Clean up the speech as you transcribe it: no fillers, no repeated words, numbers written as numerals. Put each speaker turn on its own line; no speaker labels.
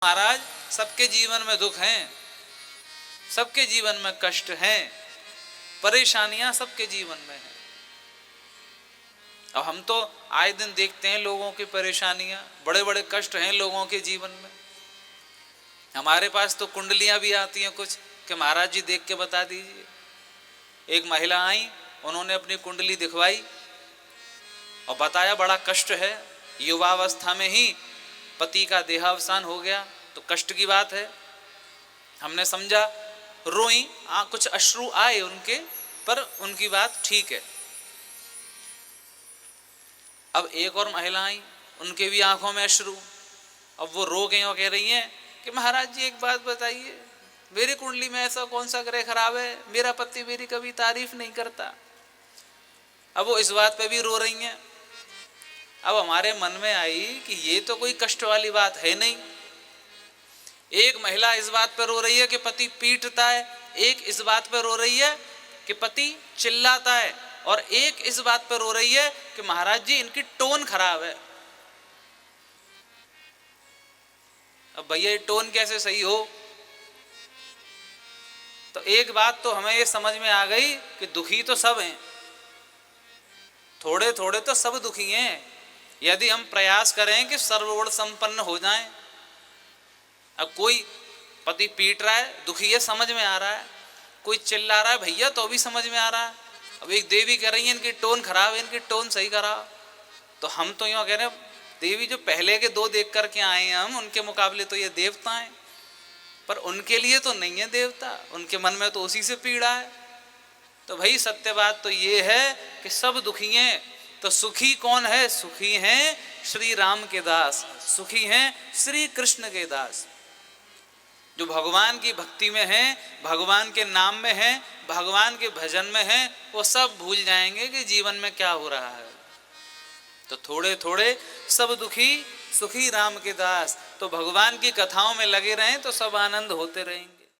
महाराज सबके जीवन में दुख हैं, सबके जीवन में कष्ट हैं, परेशानियां सबके जीवन में हैं। अब हम तो आए दिन देखते हैं लोगों की परेशानियां, बड़े बड़े कष्ट हैं लोगों के जीवन में। हमारे पास तो कुंडलियां भी आती हैं कुछ कि महाराज जी देख के बता दीजिए। एक महिला आई, उन्होंने अपनी कुंडली दिखवाई और बताया बड़ा कष्ट है, युवावस्था में ही पति का देहावसान हो गया, तो कष्ट की बात है। हमने समझा, रोई, कुछ अश्रु आए उनके, पर उनकी बात ठीक है। अब एक और महिला आई, उनके भी आंखों में अश्रु। अब वो रो गई और कह रही हैं कि महाराज जी एक बात बताइए, मेरी कुंडली में ऐसा कौन सा ग्रह खराब है, मेरा पति मेरी कभी तारीफ नहीं करता। अब वो इस बात पे भी रो रही हैं। अब हमारे मन में आई कि ये तो कोई कष्ट वाली बात है नहीं। एक महिला इस बात पर रो रही है कि पति पीटता है, एक इस बात पर रो रही है कि पति चिल्लाता है, और एक इस बात पर रो रही है कि महाराज जी इनकी टोन खराब है। अब भैया ये टोन कैसे सही हो? तो एक बात तो हमें ये समझ में आ गई कि दुखी तो सब हैं, थोड़े थोड़े तो सब दुखी हैं। यदि हम प्रयास करें कि सर्वगुण संपन्न हो जाएं। अब कोई पति पीट रहा है, दुखी है, समझ में आ रहा है। कोई चिल्ला रहा है भैया, तो भी समझ में आ रहा है। अब एक देवी कह रही है इनकी टोन खराब है, इनकी टोन सही करा। तो हम तो यूँ कह रहे हैं, देवी जो पहले के दो देख करके आए हैं हम, उनके मुकाबले तो ये देवता हैं, पर उनके लिए तो नहीं है देवता, उनके मन में तो उसी से पीड़ा है। तो भाई सत्य बात तो ये है कि सब दुखी हैं। तो सुखी कौन है? सुखी हैं श्री राम के दास, सुखी हैं श्री कृष्ण के दास, जो भगवान की भक्ति में हैं, भगवान के नाम में हैं, भगवान के भजन में हैं। वो सब भूल जाएंगे कि जीवन में क्या हो रहा है। तो थोड़े थोड़े सब दुखी, सुखी राम के दास। तो भगवान की कथाओं में लगे रहें तो सब आनंद होते रहेंगे।